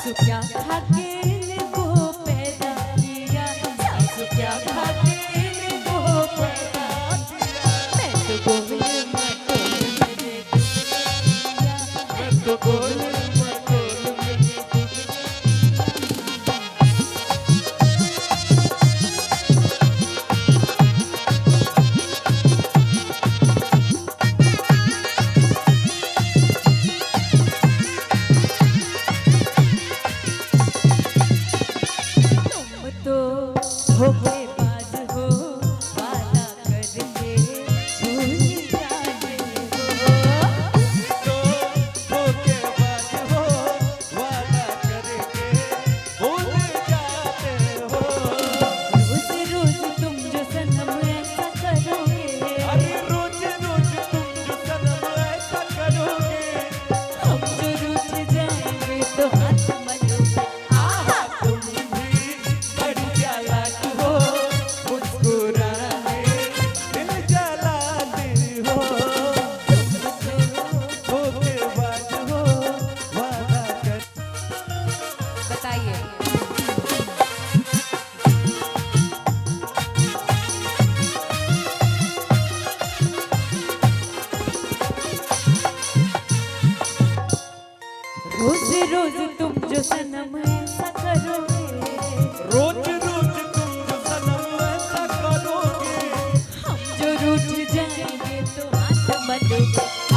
सासू क्या खाके इनको पैदा किया, सासू क्या खाके इनको पैदा किया। मैं तो गोल मटोल मेरे दिया, मैं तो गोल मटोल मेरे धोखेबाज हो, वादा करके भूल जाते हो। तो धोखेबाज हो, वादा करके भूल जाते हो। रोज रोज तुम जो सनम ऐसा करोगे, अरे रोज रोज तुम जो सनम ऐसा करोगे, हम जो रूठ जाएंगे तो हाथ मलोगे। आहा तुम भी बड़ी चालाक हो, मुस्कुराने दिल जलाती हो। धोखेबाज हो, वादा कर। बताइए। रोज रोज तुम जो सनम ऐसा करोगे, रोज रोज तुम जो सनम ऐसा करोगे, हम जो रूठ जाएंगे तो हाथ मलोगे।